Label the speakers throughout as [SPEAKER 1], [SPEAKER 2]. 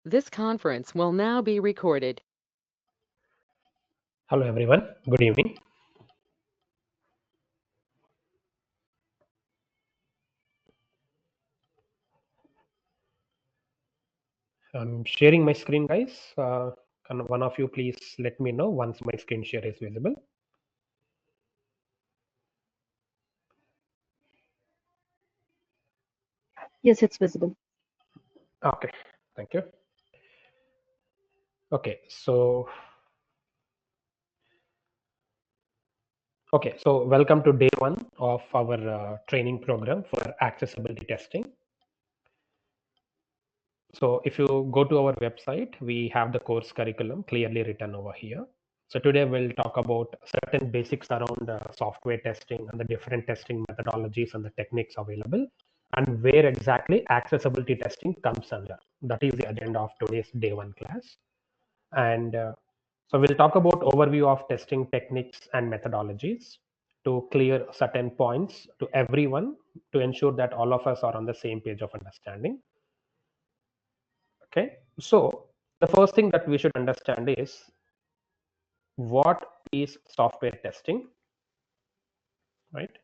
[SPEAKER 1] This conference will now be recorded.
[SPEAKER 2] Hello everyone, good evening. I'm sharing my screen, guys. Can one of you please let me know once my screen share is visible?
[SPEAKER 3] Yes, it's visible.
[SPEAKER 2] Okay, thank you. Okay, so welcome to day one of our training program for accessibility testing. So if you go to our website, we have the course curriculum clearly written over here. So today we'll talk about certain basics around software testing and the different testing methodologies and the techniques available, and where exactly accessibility testing comes under. That is the agenda of today's day one class. And so we'll talk about overview of testing techniques and methodologies to clear certain points to everyone to ensure that all of us are on the same page of understanding. Okay, so the first thing that we should understand is what is software testing, right?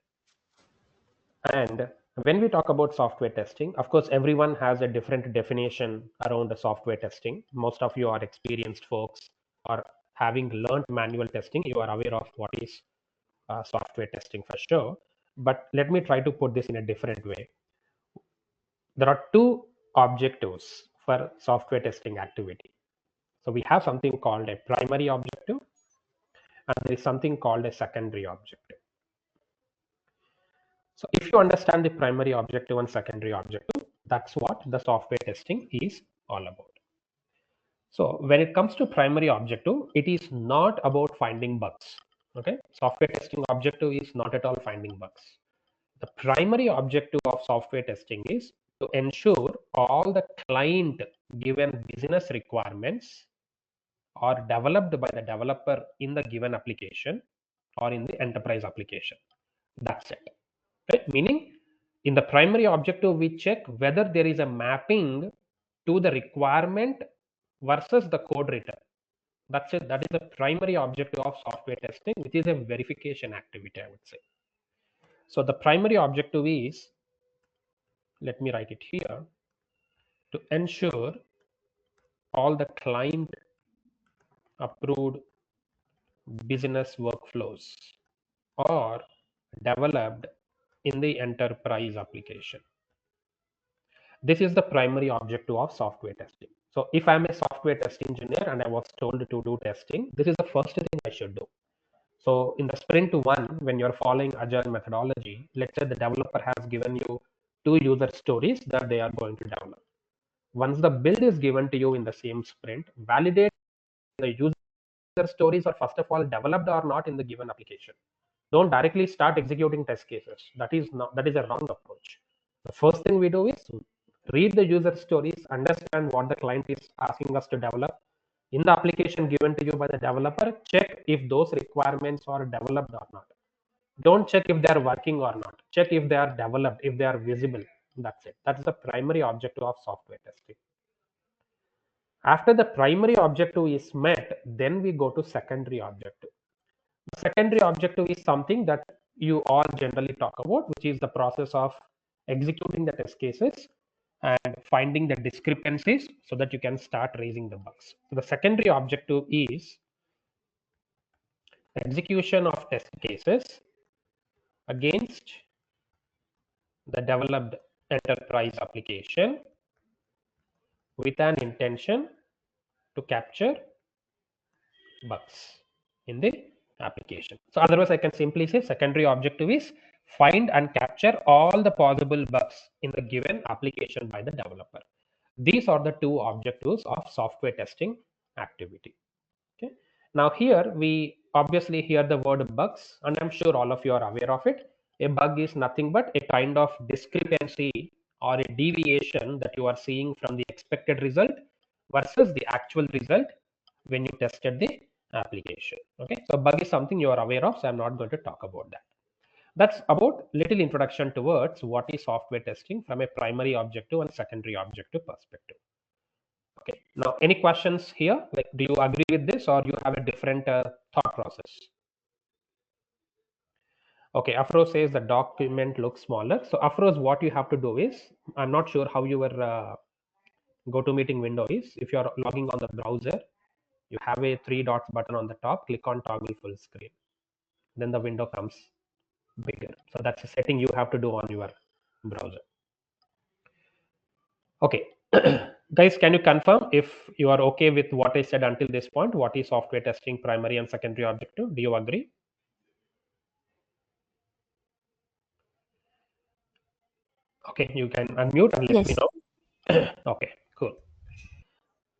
[SPEAKER 2] And when we talk about software testing, of course, everyone has a different definition around the software testing. Most of you are experienced folks, or having learned manual testing, you are aware of what is software testing for sure. But let me try to put this in a different way. There are two objectives for software testing activity. So we have something called a primary objective, and there is something called a secondary objective. So if you understand the primary objective and secondary objective, that's what the software testing is all about. So when it comes to primary objective, it is not about finding bugs. Okay, software testing objective is not at all finding bugs. The primary objective of software testing is to ensure all the client given business requirements are developed by the developer in the given application or in the enterprise application. That's it. Right? Meaning, in the primary objective, we check whether there is a mapping to the requirement versus the code written. That's it. That is the primary objective of software testing, which is a verification activity, I would say. So the primary objective is, let me write it here, to ensure all the client approved business workflows are developed in the enterprise application. This is the primary objective of software testing. So if I'm a software test engineer and I was told to do testing, this is the first thing I should do. So in the sprint one, when you're following agile methodology, let's say the developer has given you two user stories that they are going to develop. Once the build is given to you in the same sprint, validate the user stories are first of all developed or not in the given application. Don't directly start executing test cases. That is a wrong approach. The first thing we do is read the user stories, understand what the client is asking us to develop in the application given to you by the developer. Check if those requirements are developed or not. Don't check if they are working or not. Check if they are developed, if they are visible. That's it. That's the primary objective of software testing. After the primary objective is met, then we go to secondary objective. The secondary objective is something that you all generally talk about, which is the process of executing the test cases and finding the discrepancies so that you can start raising the bugs. So the secondary objective is execution of test cases against the developed enterprise application with an intention to capture bugs in the application. So otherwise I can simply say secondary objective is find and capture all the possible bugs in the given application by the developer. These are the two objectives of software testing activity. Okay. Now here we obviously hear the word bugs, and I'm sure all of you are aware of it. A bug is nothing but a kind of discrepancy or a deviation that you are seeing from the expected result versus the actual result when you tested the application. Okay, so bug is something you are aware of, so I'm not going to talk about that. That's about little introduction towards what is software testing from a primary objective and secondary objective perspective. Okay. Now, any questions here? Like, do you agree with this, or you have a different thought process? Okay, Afro says the document looks smaller. So Afro's, what you have to do is, I'm not sure how your GoToMeeting window is. If you're logging on the browser, you have a three dots button on the top. Click on toggle full screen. Then the window comes bigger. So that's a setting you have to do on your browser. Okay. Guys, can you confirm if you are okay with what I said until this point? What is software testing primary and secondary objective? Do you agree? Okay, you can unmute and let me
[SPEAKER 3] Yes.
[SPEAKER 2] know. Okay, cool.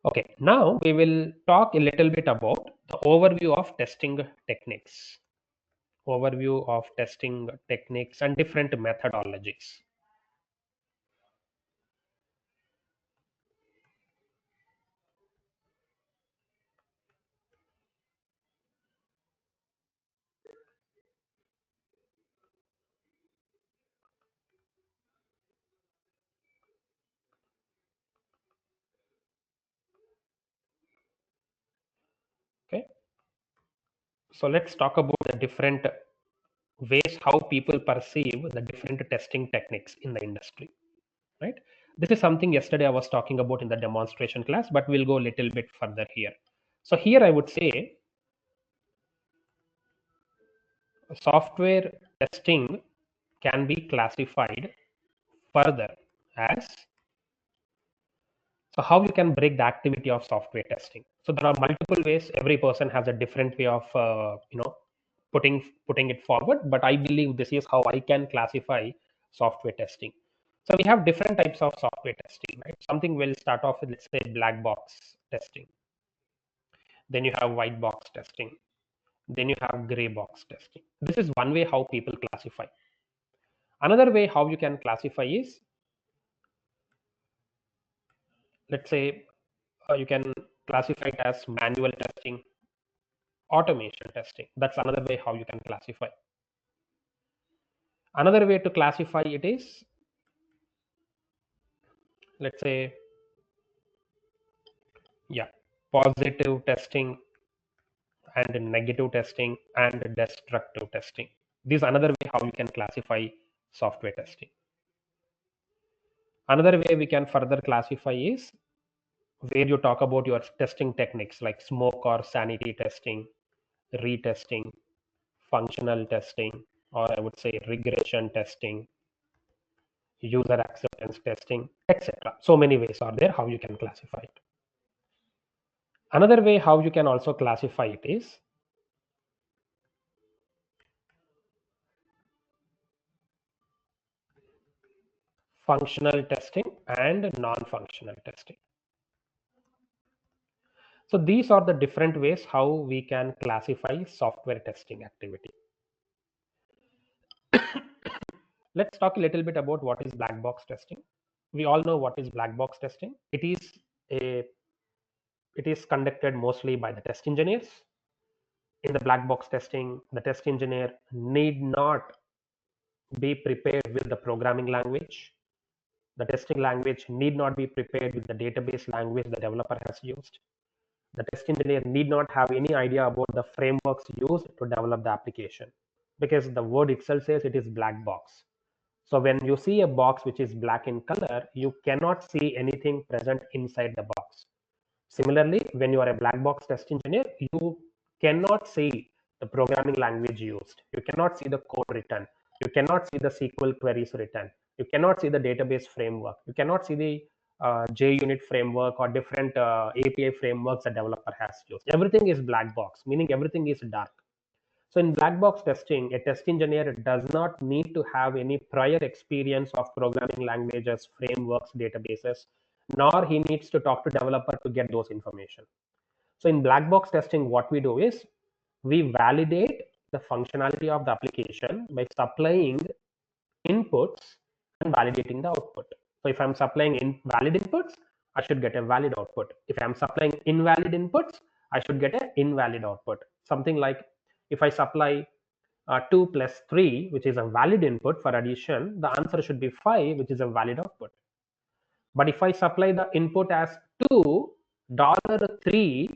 [SPEAKER 2] Okay, now we will talk a little bit about the overview of testing techniques. Overview of testing techniques and different methodologies. Okay, so let's talk about the different ways how people perceive the different testing techniques in the industry, right? This is something yesterday I was talking about in the demonstration class, but we'll go a little bit further here. So here I would say software testing can be classified further as, so how you can break the activity of software testing. So there are multiple ways. Every person has a different way of putting it forward. But I believe this is how I can classify software testing. So we have different types of software testing, right? Something will start off with, let's say, black box testing. Then you have white box testing. Then you have gray box testing. This is one way how people classify. Another way how you can classify is, let's say, you can classify it as manual testing, automation testing. That's another way how you can classify. Another way to classify it is, let's say, yeah, positive testing and negative testing and destructive testing. This is another way how you can classify software testing. Another way we can further classify is where you talk about your testing techniques like smoke or sanity testing, retesting, functional testing, or I would say regression testing, user acceptance testing, etc. So many ways are there how you can classify it. Another way how you can also classify it is functional testing and non-functional testing. So these are the different ways how we can classify software testing activity. Let's talk a little bit about what is black box testing. We all know what is black box testing. A it is conducted mostly by the test engineers. In the black box testing, the test engineer need not be prepared with the programming language. The testing language need not be prepared with the database language the developer has used. The test engineer need not have any idea about the frameworks used to develop the application, because the word itself says it is black box. So when you see a box which is black in color, you cannot see anything present inside the box. Similarly, when you are a black box test engineer, you cannot see the programming language used. You cannot see the code written. You cannot see the SQL queries written. You cannot see the database framework. You cannot see the JUnit framework or different API frameworks a developer has used. Everything is black box, meaning everything is dark. So in black box testing, a test engineer does not need to have any prior experience of programming languages, frameworks, databases, nor he needs to talk to developer to get those information. So in black box testing, what we do is we validate the functionality of the application by supplying inputs and validating the output. So if I'm supplying valid inputs, I should get a valid output. If I'm supplying invalid inputs, I should get an invalid output. Something like if I supply 2 plus 3, which is a valid input for addition, the answer should be 5, which is a valid output. But if I supply the input as to $3,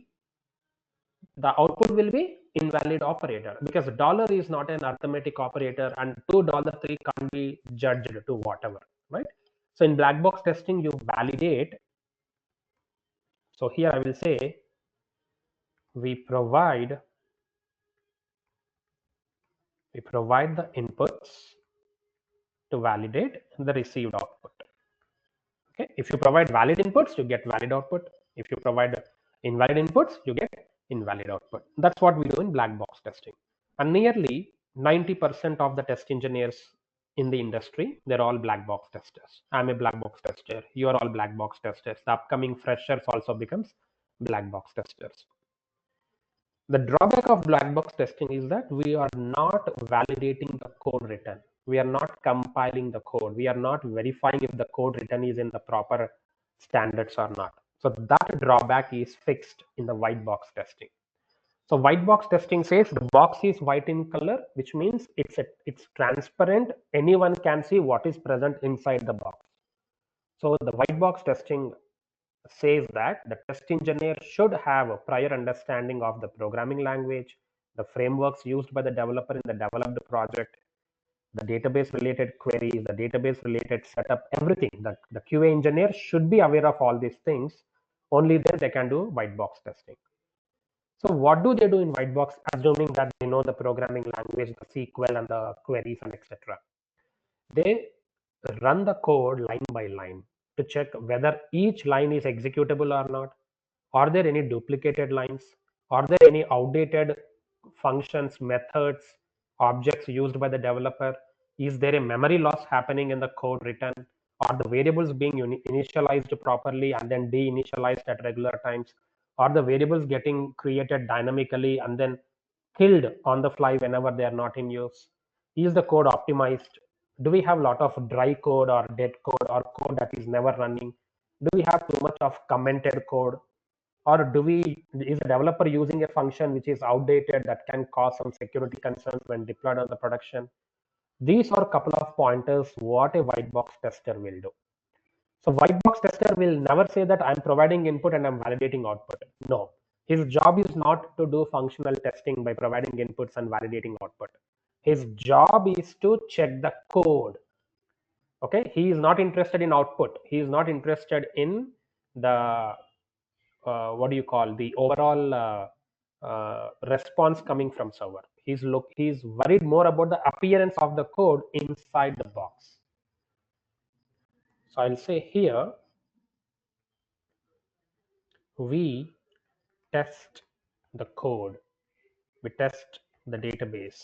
[SPEAKER 2] the output will be invalid operator, because dollar is not an arithmetic operator and $3 can't be judged to whatever, right? So in black box testing, you validate. So here I will say we provide the inputs to validate the received output. Okay, if you provide valid inputs, you get valid output. If you provide invalid inputs, you get invalid output. That's what we do in black box testing. And nearly 90% of the test engineers in the industry, they're all black box testers. I'm a black box tester, you are all black box testers. The upcoming freshers also becomes black box testers. The drawback of black box testing is that we are not validating the code written. We are not compiling the code. We are not verifying if the code written is in the proper standards or not. So that drawback is fixed in the white box testing. So white box testing says the box is white in color, which means it's transparent. Anyone can see what is present inside the box. So the white box testing says that the test engineer should have a prior understanding of the programming language, the frameworks used by the developer in the developed project, the database related queries, the database related setup, everything. The QA engineer should be aware of all these things. Only then they can do white box testing. So what do they do in white box, assuming that they know the programming language, the SQL and the queries and etc.? They run the code line by line to check whether each line is executable or not. Are there any duplicated lines? Are there any outdated functions, methods, objects used by the developer? Is there a memory loss happening in the code written? Are the variables being initialized properly and then deinitialized at regular times? Are the variables getting created dynamically and then killed on the fly whenever they are not in use? Is the code optimized? Do we have a lot of dry code or dead code or code that is never running? Do we have too much of commented code? Or is the developer using a function which is outdated that can cause some security concerns when deployed on the production? These are a couple of pointers what a white box tester will do. So white box tester will never say that I'm providing input and I'm validating output. No, his job is not to do functional testing by providing inputs and validating output. His job is to check the code. Okay, he is not interested in output. He is not interested in the what do you call, the overall response coming from server. He's worried more about the appearance of the code inside the box. So I'll say here we test the code, we test the database,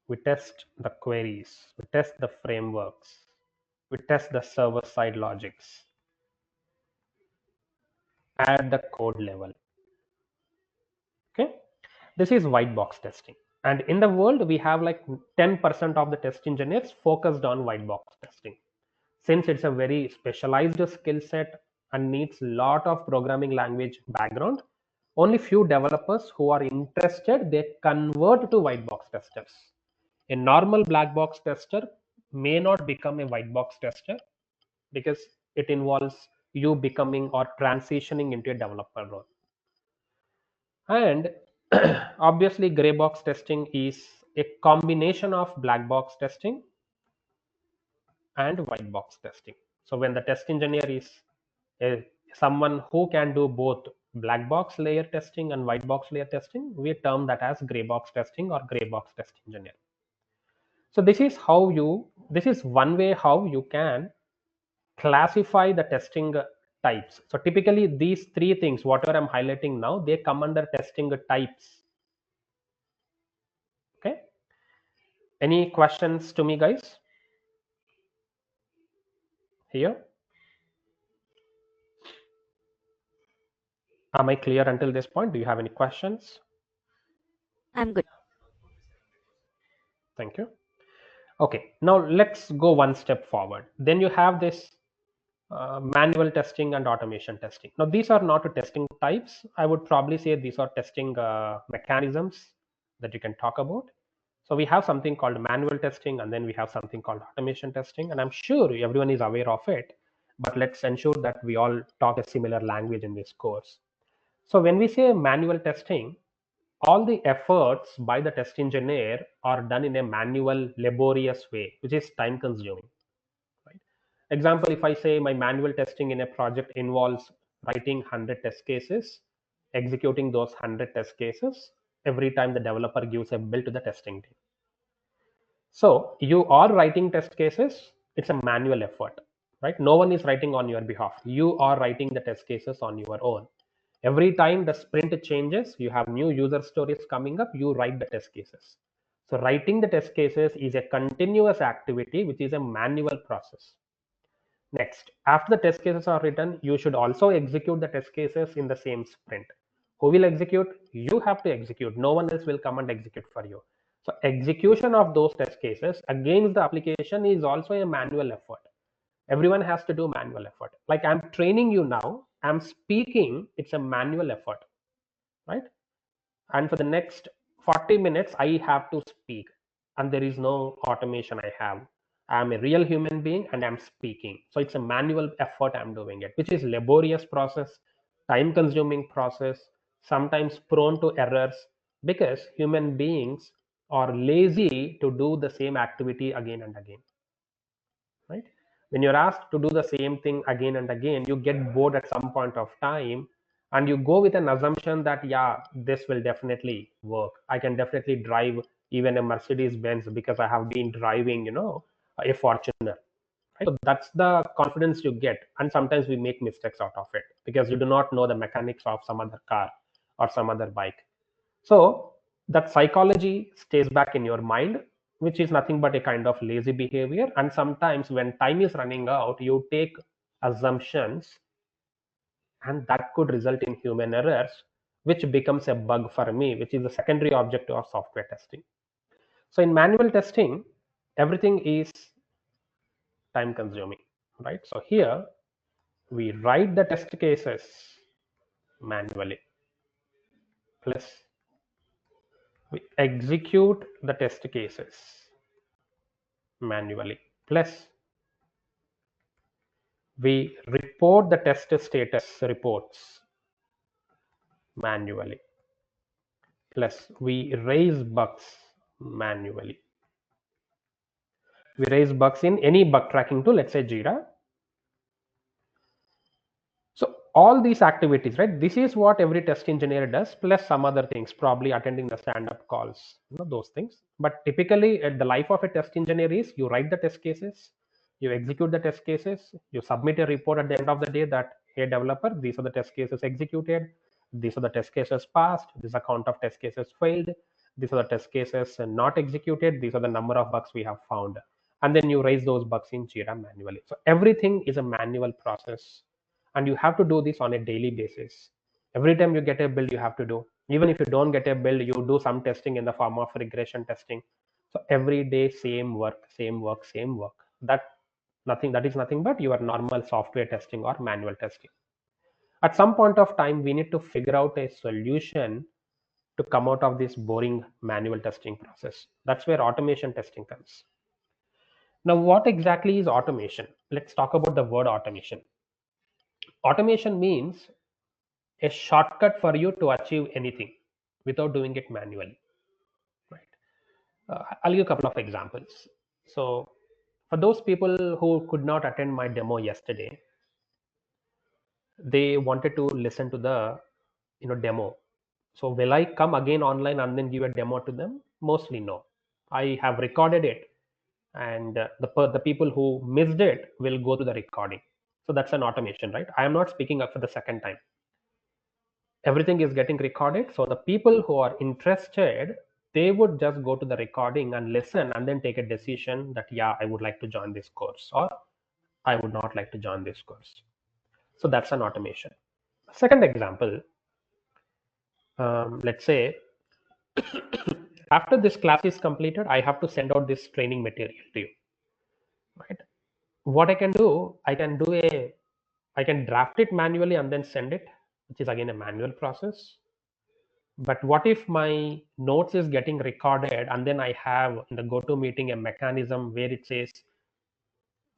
[SPEAKER 2] we test the queries, we test the frameworks, we test the server side logics at the code level. Okay, this is white box testing. And in the world, we have like 10% of the test engineers focused on white box testing. Since it's a very specialized skill set and needs a lot of programming language background, only few developers who are interested, they convert to white box testers. A normal black box tester may not become a white box tester because it involves you becoming or transitioning into a developer role. And obviously gray box testing is a combination of black box testing and white box testing. So when the test engineer is someone who can do both black box layer testing and white box layer testing, we term that as gray box testing or gray box test engineer. So this is one way how you can classify the testing types. So typically these three things, whatever I'm highlighting now, they come under testing types. Okay, any questions to me, guys, here? Am I clear until this point? Do you have any questions?
[SPEAKER 3] I'm good.
[SPEAKER 2] Thank you. Okay, now let's go one step forward. Then you have this manual testing and automation testing. Now these are not testing types. I would probably say these are testing mechanisms that you can talk about. So we have something called manual testing, and then we have something called automation testing, and I'm sure everyone is aware of it. but let's ensure that we all talk a similar language in this course. So when we say manual testing, all the efforts by the test engineer are done in a manual, laborious way, which is time consuming. Right? Example, if I say my manual testing in a project involves writing 100 test cases, executing those 100 test cases every time the developer gives a build to the testing team. So you are writing test cases, it's a manual effort, right? No one is writing on your behalf. You are writing the test cases on your own. Every time the sprint changes, you have new user stories coming up, you write the test cases. So writing the test cases is a continuous activity, which is a manual process. Next, after the test cases are written, you should also execute the test cases in the same sprint. Who will execute? You have to execute. No one else will come and execute for you. So execution of those test cases against the application is also a manual effort. Everyone has to do manual effort. Like I'm training you now, I'm speaking, it's a manual effort, right? And for the next 40 minutes I have to speak, and there is no automation. I'm a real human being and I'm speaking, so it's a manual effort I'm doing it, which is laborious process, time consuming process, sometimes prone to errors, because human beings are lazy to do the same activity again and again, right? When you're asked to do the same thing again and again, you get bored at some point of time, and you go with an assumption that yeah, this will definitely work, I can definitely drive even a Mercedes Benz because I have been driving, a Fortuner, right? So that's the confidence you get, and sometimes we make mistakes out of it because you do not know the mechanics of some other car or some other bike. So that psychology stays back in your mind, which is nothing but a kind of lazy behavior. And sometimes when time is running out, you take assumptions, and that could result in human errors, which becomes a bug for me, which is the secondary objective of software testing. So in manual testing, everything is time consuming, right? So here we write the test cases manually, plus we execute the test cases manually, plus we report the test status reports manually, plus we raise bugs manually. We raise bugs in any bug tracking tool, let's say Jira. So all these activities, right, this is what every test engineer does, plus some other things, probably attending the stand-up calls, those things. But typically at the life of a test engineer is you write the test cases, you execute the test cases, you submit a report at the end of the day that, hey developer, these are the test cases executed, these are the test cases passed, this is a count of test cases failed, these are the test cases not executed, these are the number of bugs we have found. And then you raise those bugs in Jira manually. So everything is a manual process, and you have to do this on a daily basis. Every time you get a build, you have to do. Even if you don't get a build, you do some testing in the form of regression testing. So every day, same work, same work, same work. That is nothing but your normal software testing or manual testing. At some point of time, we need to figure out a solution to come out of this boring manual testing process. That's where automation testing comes. Now, what exactly is automation? Let's talk about the word automation. Automation means a shortcut for you to achieve anything without doing it manually, right? I'll give a couple of examples. So for those people who could not attend my demo yesterday, they wanted to listen to the demo. So will I come again online and then give a demo to them? Mostly no. I have recorded it, and the people who missed it will go to the recording. So that's an automation, right? I am not speaking up for the second time. Everything is getting recorded, so the people who are interested, they would just go to the recording and listen and then take a decision that yeah, I would like to join this course, or I would not like to join this course. So that's an automation. Second example, let's say after this class is completed, I have to send out this training material to you, right? What I can do, I can draft it manually and then send it, which is again a manual process. But what if my notes is getting recorded and then I have in the go-to meeting a mechanism where it says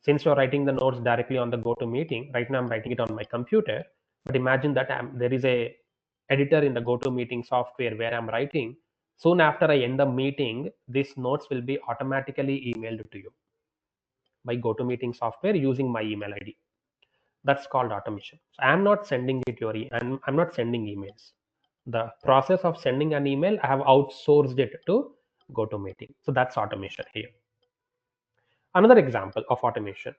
[SPEAKER 2] Since you're writing the notes directly on the GoToMeeting, right now I'm writing it on my computer, but imagine that there is a editor in the GoToMeeting software where I'm writing. Soon after I end the meeting, these notes will be automatically emailed to you by GoToMeeting software using my email ID. That's called automation. So I'm not sending it your I'm not sending emails. The process of sending an email, I have outsourced it to GoToMeeting. So that's automation here. Another example of automation.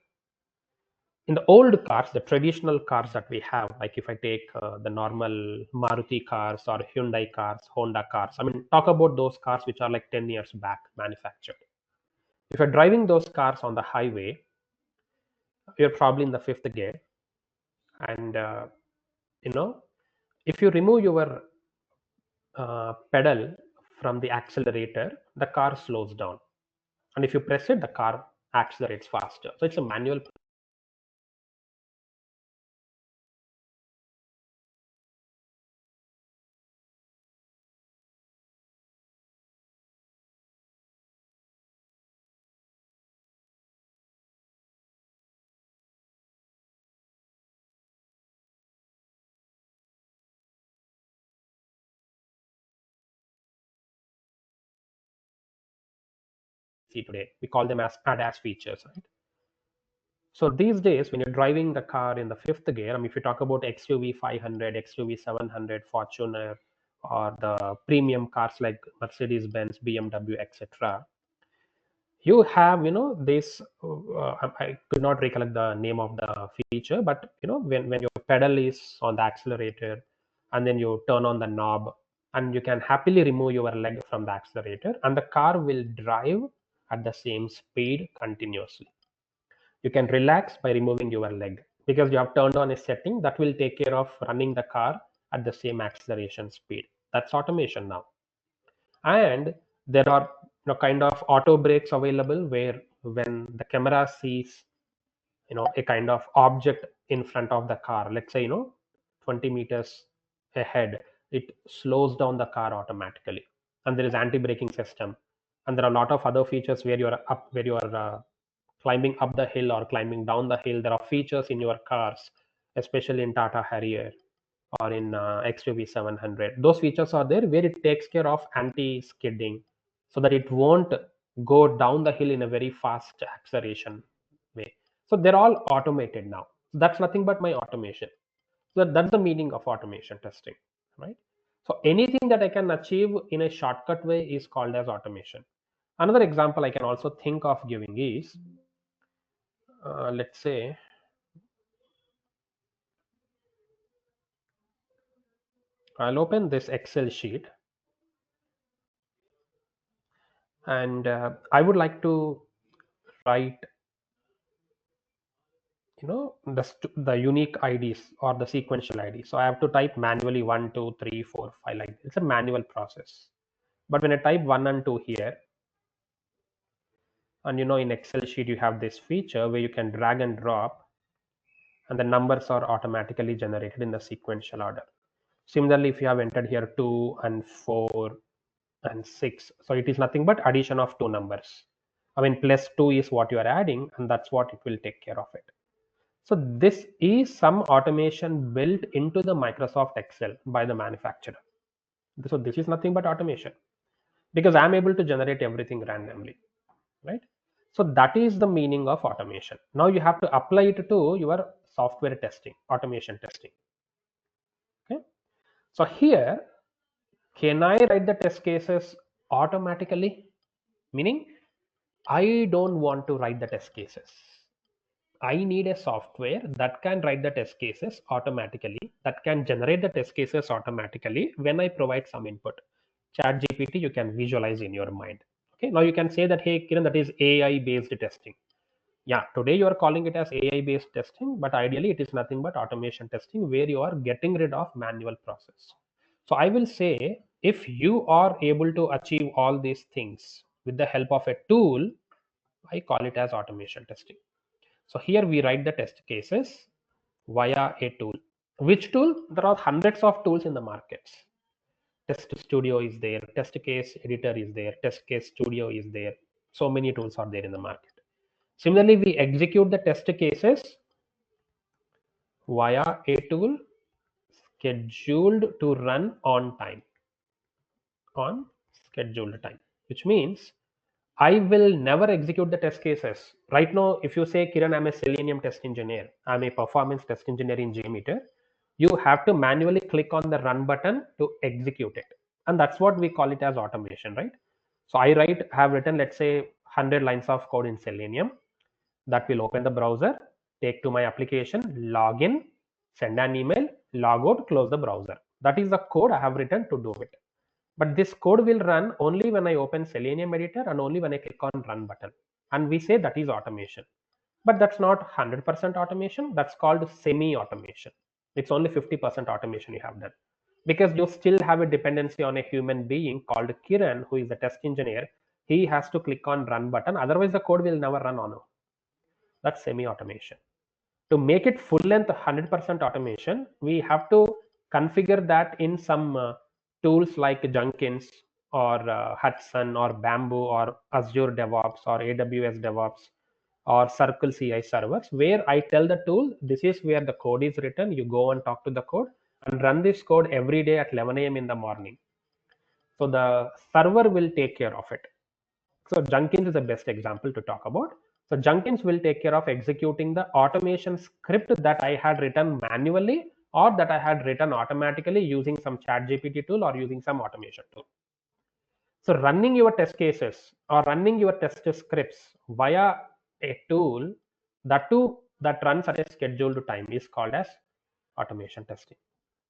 [SPEAKER 2] In the old cars, the traditional cars that we have, like if I take the normal Maruti cars or Hyundai cars, Honda cars, I mean, talk about those cars which are like 10 years back manufactured. If you're driving those cars on the highway, you're probably in the fifth gear. And, if you remove your pedal from the accelerator, the car slows down. And if you press it, the car accelerates faster. So it's a manual. See today, we call them as ADAS features, right? So these days, when you're driving the car in the fifth gear, I mean, if you talk about XUV 500, XUV 700, Fortuner, or the premium cars like Mercedes Benz, BMW, etc., you have, this. I could not recollect the name of the feature, but when your pedal is on the accelerator, and then you turn on the knob, and you can happily remove your leg from the accelerator, and the car will drive at the same speed continuously. You can relax by removing your leg because you have turned on a setting that will take care of running the car at the same acceleration speed. That's automation now. And there are kind of auto brakes available where when the camera sees a kind of object in front of the car, let's say 20 meters ahead, it slows down the car automatically. And there is anti-braking system, and there are a lot of other features where you are climbing up the hill or climbing down the hill. There are features in your cars, especially in Tata Harrier or in XUV 700. Those features are there where it takes care of anti-skidding so that it won't go down the hill in a very fast acceleration way. So they're all automated now. So that's nothing but my automation. So that's the meaning of automation testing, right? So anything that I can achieve in a shortcut way is called as automation. Another example I can also think of giving is, let's say, I'll open this Excel sheet, and I would like to write the unique IDs or the sequential ID. So I have to type manually 1, 2, 3, 4, 5 like this. It's a manual process. But when I type 1 and 2 here, and in Excel sheet you have this feature where you can drag and drop, and the numbers are automatically generated in the sequential order. Similarly, if you have entered here 2 and 4 and 6, so it is nothing but addition of two numbers. I mean, plus 2 is what you are adding, and that's what it will take care of it. So this is some automation built into the Microsoft Excel by the manufacturer. So this is nothing but automation because I'm able to generate everything randomly, right? So that is the meaning of automation. Now you have to apply it to your software testing, automation testing. Okay. So here, can I write the test cases automatically? Meaning, I don't want to write the test cases. I need a software that can write the test cases automatically, that can generate the test cases automatically when I provide some input. Chat GPT, you can visualize in your mind. Okay, now you can say that, hey, Kiran, that is AI based testing. Yeah, today you are calling it as AI based testing, but ideally it is nothing but automation testing where you are getting rid of manual process. So I will say, if you are able to achieve all these things with the help of a tool, I call it as automation testing. So here we write the test cases via a tool. Which tool? There are hundreds of tools in the markets. Test Studio is there, Test Case Editor is there, Test Case Studio is there. So many tools are there in the market. Similarly, we execute the test cases via a tool scheduled to run on time, on scheduled time, which means I will never execute the test cases. Right now, if you say, Kiran, I'm a Selenium test engineer, I'm a performance test engineer in Jmeter, you have to manually click on the run button to execute it. And that's what we call it as automation, right? So I have written, let's say, 100 lines of code in Selenium that will open the browser, take to my application, log in, send an email, log out, close the browser. That is the code I have written to do it. But this code will run only when I open Selenium editor and only when I click on run button. And we say that is automation. But that's not 100% automation. That's called semi-automation. It's only 50% automation you have done. Because you still have a dependency on a human being called Kiran, who is the test engineer. He has to click on run button. Otherwise, the code will never run on. That's semi-automation. To make it full length 100% automation, we have to configure that in some tools like Jenkins or Hudson or Bamboo or Azure DevOps or AWS DevOps or Circle CI servers, where I tell the tool, this is where the code is written. You go and talk to the code and run this code every day at 11 a.m. in the morning. So the server will take care of it. So Jenkins is the best example to talk about. So Jenkins will take care of executing the automation script that I had written manually or that I had written automatically using some ChatGPT tool or using some automation tool. So running your test cases or running your test scripts via a tool, that runs at a scheduled time, is called as automation testing.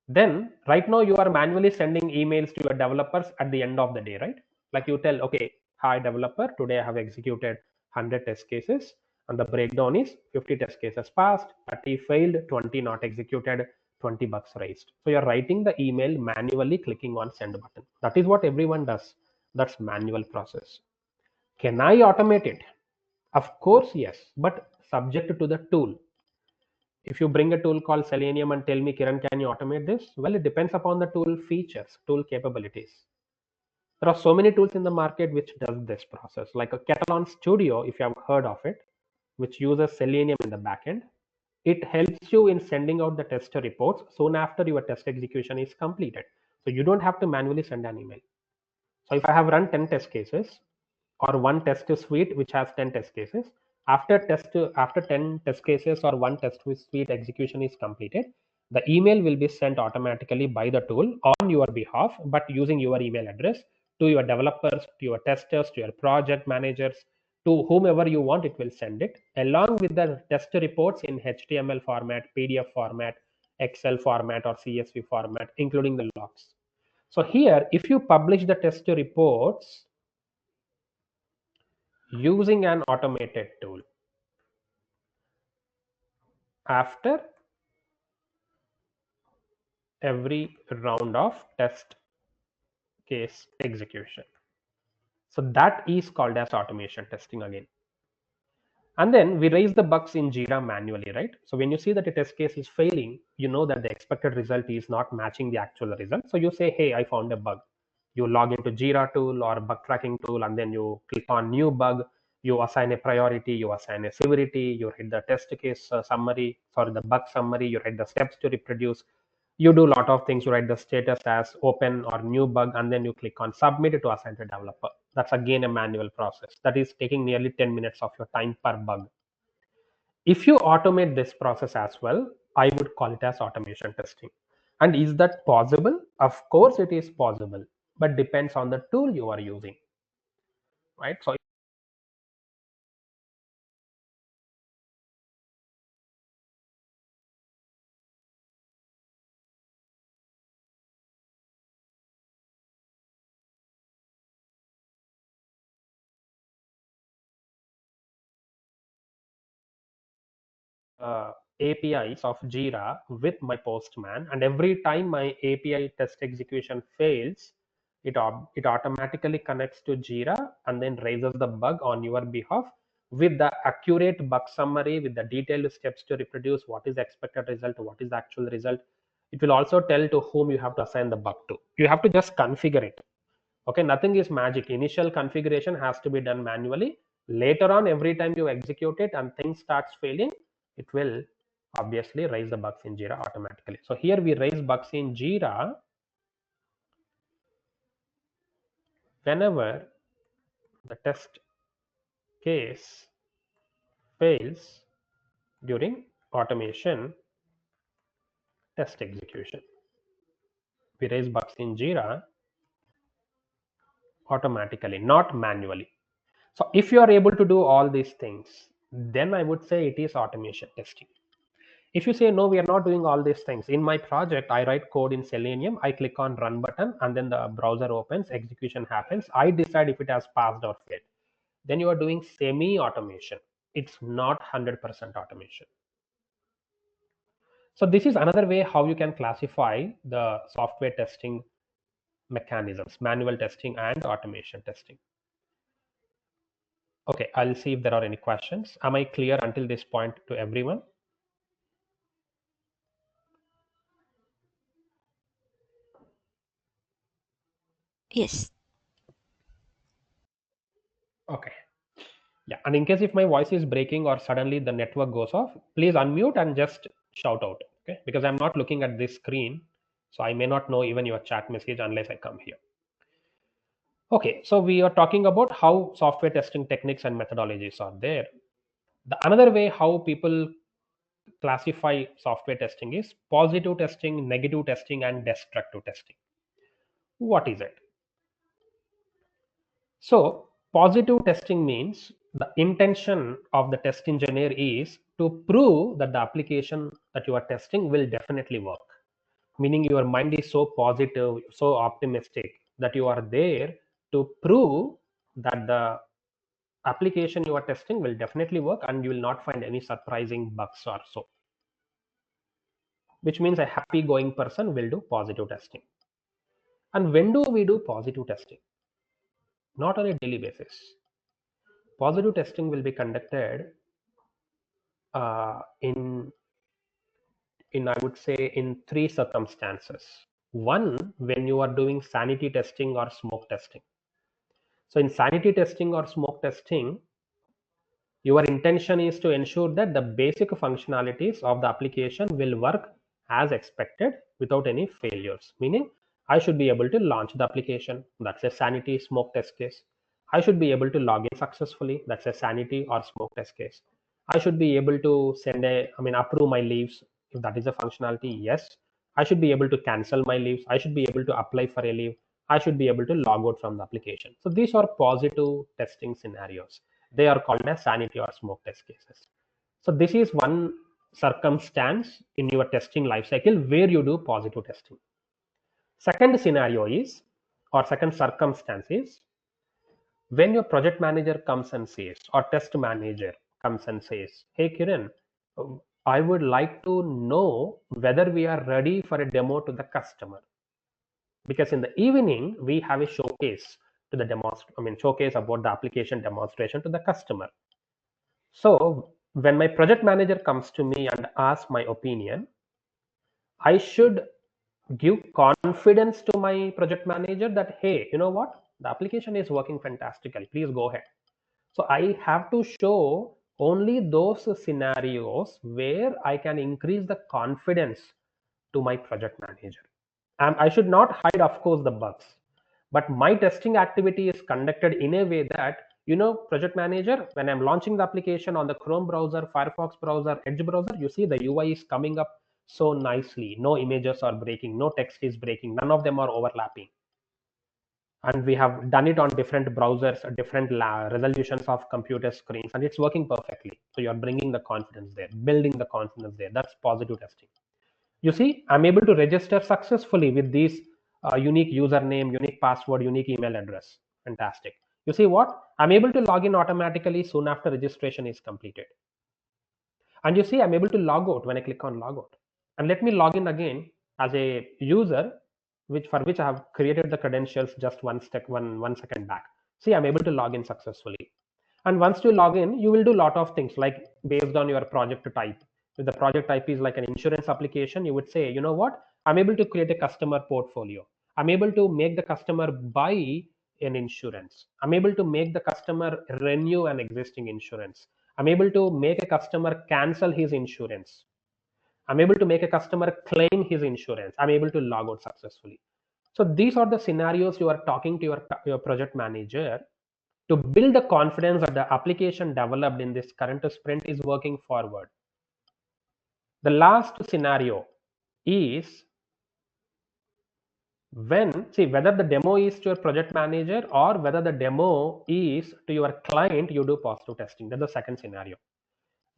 [SPEAKER 2] Then right now you are manually sending emails to your developers at the end of the day, right? Like you tell, okay, hi developer, today I have executed 100 test cases and the breakdown is 50 test cases passed, 30 failed, 20 not executed, 20 bugs raised. So you're writing the email manually, clicking on send button. That is what everyone does. That's manual process. Can I automate it? Of course, yes, but subject to the tool. If you bring a tool called Selenium and tell me, Kiran, can you automate this? Well, it depends upon the tool features, tool capabilities. There are so many tools in the market which does this process, like a Catalan Studio, if you have heard of it, which uses Selenium in the backend. It helps you in sending out the test reports soon after your test execution is completed. So you don't have to manually send an email. So if I have run 10 test cases or one test suite which has 10 test cases, after 10 test cases or one test suite execution is completed, the email will be sent automatically by the tool on your behalf, but using your email address to your developers, to your testers, to your project managers, to whomever you want. It will send it along with the test reports in HTML format, PDF format, Excel format, or CSV format, including the logs. So here, if you publish the test reports using an automated tool after every round of test case execution, so that is called as automation testing again. And then we raise the bugs in Jira manually, right? So when you see that a test case is failing, you know that the expected result is not matching the actual result. So you say, hey, I found a bug. You log into Jira tool or bug tracking tool, and then you click on new bug. You assign a priority, you assign a severity, you write the test case summary, sorry, the bug summary, you write the steps to reproduce. You do a lot of things. You write the status as open or new bug, and then you click on submit to assign to developer. That's again a manual process that is taking nearly 10 minutes of your time per bug. If you automate this process as well, I would call it as automation testing. And is that possible? Of course it is possible, but depends on the tool you are using, right? So APIs of Jira with my Postman, and every time my API test execution fails, it automatically connects to Jira and then raises the bug on your behalf with the accurate bug summary, with the detailed steps to reproduce what is the expected result, what is the actual result. It will also tell to whom you have to assign the bug to. You have to just configure it. Okay, nothing is magic. Initial configuration has to be done manually. Later on, every time you execute it and things starts failing, it will obviously raise the bugs in Jira automatically. So here we raise bugs in Jira whenever the test case fails during automation test execution. We raise bugs in Jira automatically, not manually. So if you are able to do all these things, then I would say it is automation testing. If you say, no, we are not doing all these things. In my project, I write code in Selenium, I click on run button, and then the browser opens, execution happens. I decide if it has passed or failed. Then you are doing semi-automation. It's not 100% automation. So this is another way how you can classify the software testing mechanisms, manual testing and automation testing. Okay, I'll see if there are any questions. Am I clear until this point to everyone?
[SPEAKER 3] Yes.
[SPEAKER 2] Okay. Yeah, and in case if my voice is breaking or suddenly the network goes off, please unmute and just shout out, okay? Because I'm not looking at this screen, so I may not know even your chat message unless I come here. Okay, so we are talking about how software testing techniques and methodologies are there. The another way how people classify software testing is positive testing, negative testing, and destructive testing. What is it? So positive testing means the intention of the test engineer is to prove that the application that you are testing will definitely work. Meaning your mind is so positive, so optimistic that you are there to prove that the application you are testing will definitely work and you will not find any surprising bugs or so. Which means a happy going person will do positive testing. And when do we do positive testing? Not on a daily basis. Positive testing will be conducted in I would say in three circumstances. One, when you are doing sanity testing or smoke testing. So in sanity testing or smoke testing, your intention is to ensure that the basic functionalities of the application will work as expected without any failures. Meaning, I should be able to launch the application. That's a sanity smoke test case. I should be able to log in successfully. That's a sanity or smoke test case. I should be able to approve my leaves if that is a functionality. Yes. I should be able to cancel my leaves. I should be able to apply for a leave. I should be able to log out from the application. So these are positive testing scenarios. They are called as sanity or smoke test cases. So this is one circumstance in your testing lifecycle where you do positive testing. Second scenario is, or second circumstance is, when your project manager comes and says, or test manager comes and says, hey Kiran, I would like to know whether we are ready for a demo to the customer. Because in the evening, we have a showcase to the showcase about the application demonstration to the customer. So when my project manager comes to me and asks my opinion, I should give confidence to my project manager that, hey, you know what? The application is working fantastically. Please go ahead. So I have to show only those scenarios where I can increase the confidence to my project manager. I should not hide, of course, the bugs, but my testing activity is conducted in a way that, project manager, when I'm launching the application on the Chrome browser, Firefox browser, Edge browser, you see the UI is coming up so nicely. No images are breaking, no text is breaking, none of them are overlapping. And we have done it on different browsers, different resolutions of computer screens, and it's working perfectly. So you're bringing the confidence there, building the confidence there. That's positive testing. You see, I'm able to register successfully with these unique username, unique password, unique email address. Fantastic. You see what? I'm able to log in automatically soon after registration is completed. And you see, I'm able to log out when I click on log out. And let me log in again as a user, for which I have created the credentials just one second back. See, I'm able to log in successfully. And once you log in, you will do a lot of things like based on your project type. If the project type is like an insurance application, you would say, you know what? I'm able to create a customer portfolio. I'm able to make the customer buy an insurance. I'm able to make the customer renew an existing insurance. I'm able to make a customer cancel his insurance. I'm able to make a customer claim his insurance. I'm able to log out successfully. So these are the scenarios you are talking to your project manager to build the confidence that the application developed in this current sprint is working forward. The last scenario is whether the demo is to your project manager or whether the demo is to your client, you do positive testing. That's the second scenario.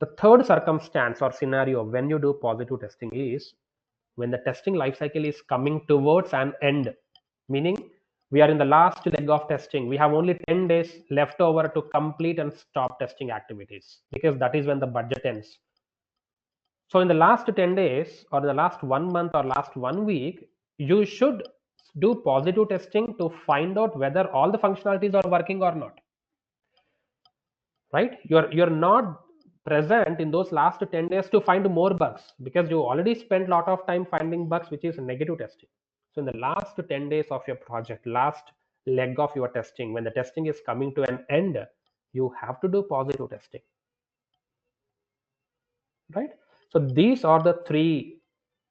[SPEAKER 2] The third circumstance or scenario when you do positive testing is when the testing lifecycle is coming towards an end, meaning we are in the last leg of testing. We have only 10 days left over to complete and stop testing activities because that is when the budget ends. So in the last 10 days or the last 1 month or last 1 week, you should do positive testing to find out whether all the functionalities are working or not. Right? You're not present in those last 10 days to find more bugs because you already spent a lot of time finding bugs, which is negative testing. So in the last 10 days of your project, last leg of your testing, when the testing is coming to an end, you have to do positive testing. Right? So these are the three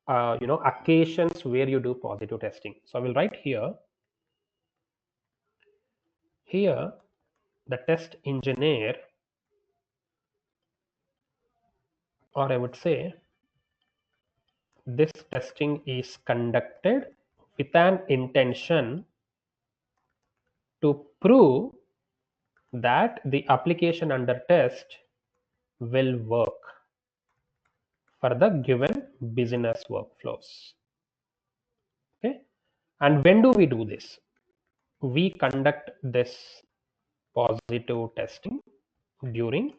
[SPEAKER 2] occasions where you do positive testing. So I will write here the test engineer, or I would say this testing is conducted with an intention to prove that the application under test will work for the given business workflows. Okay, and when do we do this? We conduct this positive testing during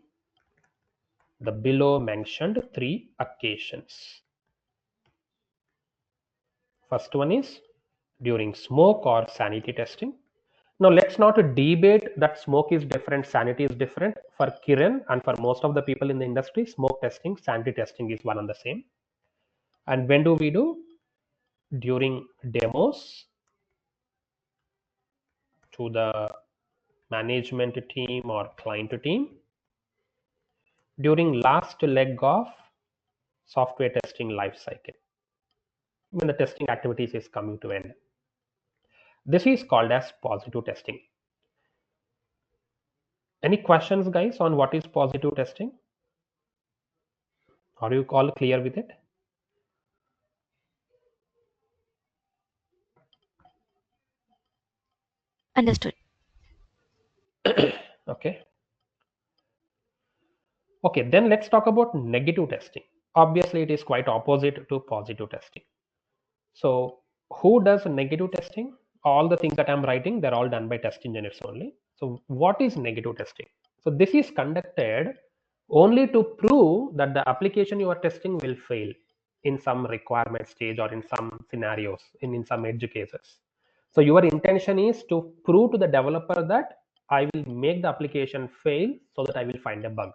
[SPEAKER 2] the below mentioned three occasions. First one is during smoke or sanity testing. Now let's not debate that smoke is different, sanity is different. For Kiran and for most of the people in the industry, smoke testing, sanity testing is one and the same. And when do we do? During demos to the management team or client team, during last leg of software testing lifecycle, when the testing activities is coming to end. This is called as positive testing. Any questions, guys, on what is positive testing? Are you all clear with it?
[SPEAKER 3] Understood.
[SPEAKER 2] Okay. Okay, then let's talk about negative testing. Obviously, it is quite opposite to positive testing. So who does negative testing? All the things that I'm writing, they're all done by test engineers only. So what is negative testing? So this is conducted only to prove that the application you are testing will fail in some requirement stage or in some scenarios, in some edge cases. So your intention is to prove to the developer that I will make the application fail so that I will find a bug.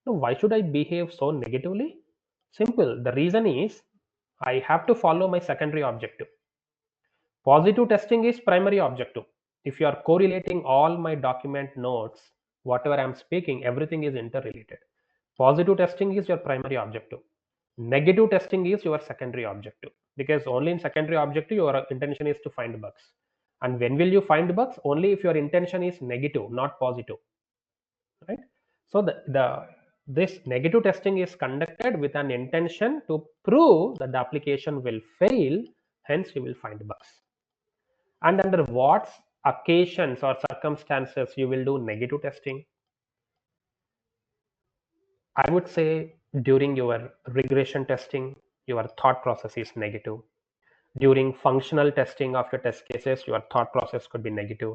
[SPEAKER 2] Now, why should I behave so negatively? Simple. The reason is I have to follow my secondary objective. Positive testing is primary objective. If you are correlating all my document notes, whatever I'm speaking, everything is interrelated. Positive testing is your primary objective. Negative testing is your secondary objective, because only in secondary objective your intention is to find bugs. And when will you find bugs? Only if your intention is negative, not positive. Right? So this negative testing is conducted with an intention to prove that the application will fail, hence you will find bugs. And under what occasions or circumstances you will do negative testing? I would say during your regression testing, your thought process is negative. During functional testing of your test cases, your thought process could be negative.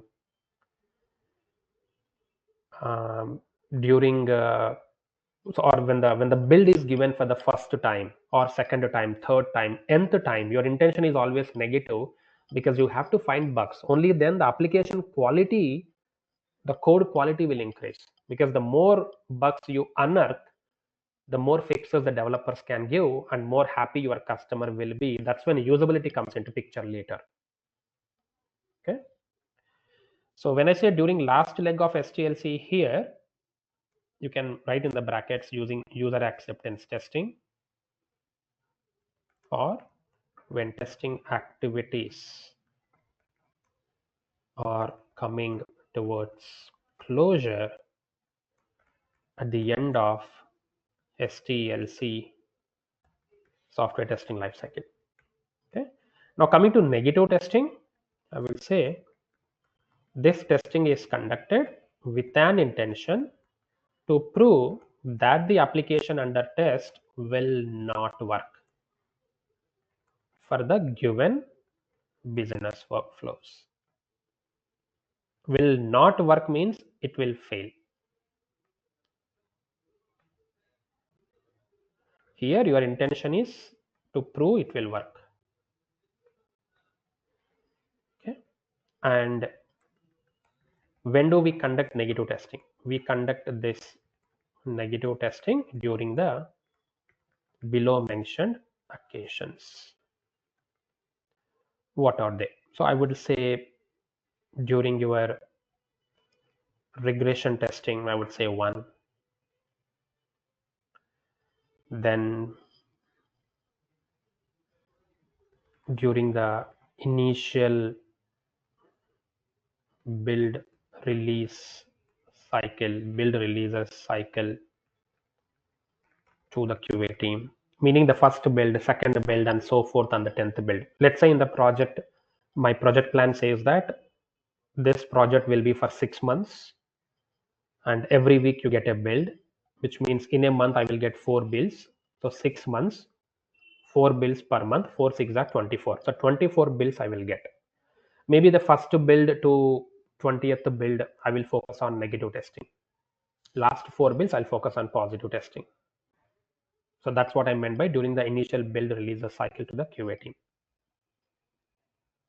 [SPEAKER 2] During or when the build is given for the first time or second time, third time, nth time, your intention is always negative because you have to find bugs. Only then the application quality, the code quality will increase, because the more bugs you unearth, the more fixes the developers can give and more happy your customer will be. That's when usability comes into picture later. Okay. So when I say during last leg of STLC here, you can write in the brackets using user acceptance testing, or when testing activities are coming towards closure at the end of STLC software testing lifecycle. Okay. Now coming to negative testing, I will say this testing is conducted with an intention to prove that the application under test will not work for the given business workflows. Will not work means it will fail. Here your intention is to prove it will work. Okay. And when do we conduct negative testing? We conduct this negative testing during the below mentioned occasions. What are they? So I would say during your regression testing, I would say 1. Then during the initial build release cycle, build releases cycle to the QA team, meaning the first build, second build, and so forth, and the 10th build. Let's say in the project, my project plan says that this project will be for 6 months, and every week you get a build, which means in a month I will get 4 builds. So 6 months, 4 builds per month, 4 6 are 24. So 24 builds I will get. Maybe the first build to 20th build I will focus on negative testing. Last 4 builds I'll focus on positive testing. So that's what I meant by during the initial build release cycle to the QA team.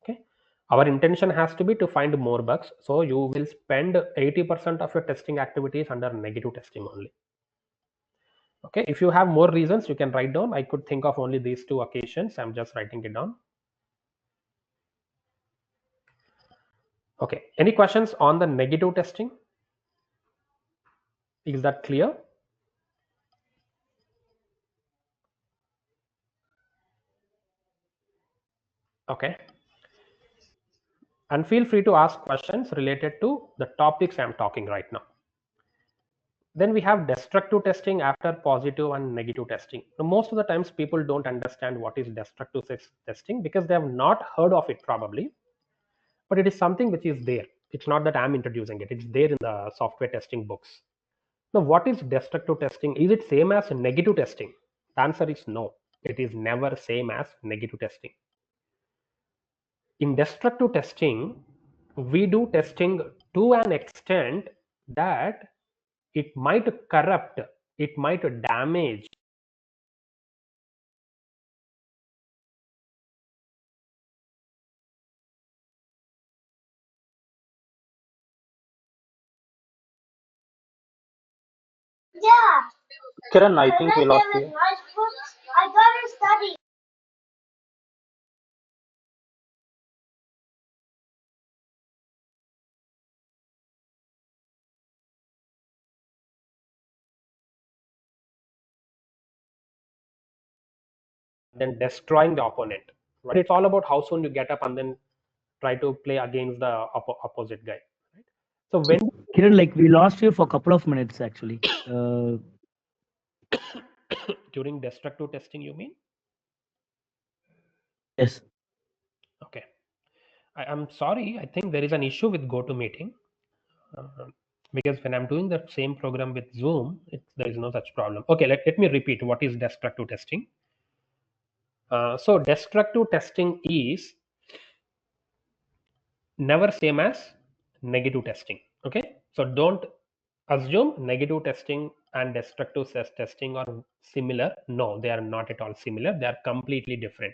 [SPEAKER 2] Okay. Our intention has to be to find more bugs. So you will spend 80% of your testing activities under negative testing only. Okay. If you have more reasons, you can write down. I could think of only these 2 occasions. I'm just writing it down. Okay. Any questions on the negative testing? Is that clear? Okay. And feel free to ask questions related to the topics I'm talking right now. Then we have destructive testing after positive and negative testing. Now, most of the times people don't understand what is destructive testing because they have not heard of it probably, but it is something which is there. It's not that I'm introducing it. It's there in the software testing books. Now, what is destructive testing? Is it same as negative testing? The answer is no. It is never same as negative testing. In destructive testing, we do testing to an extent that it might corrupt, it might damage
[SPEAKER 4] Kiran, I think we lost you.
[SPEAKER 2] than destroying the opponent. Right? It's all about how soon you get up and then try to play against the opposite guy. Right? So when
[SPEAKER 5] Kiran, like we lost you for a couple of minutes actually.
[SPEAKER 2] during destructive testing, you mean?
[SPEAKER 5] Yes.
[SPEAKER 2] Okay. I'm sorry. I think there is an issue with GoToMeeting because when I'm doing the same program with Zoom, there is no such problem. Okay, let me repeat what is destructive testing. So destructive testing is never same as negative testing. Okay, so don't assume negative testing and destructive testing are similar. No, they are not at all similar. They are completely different.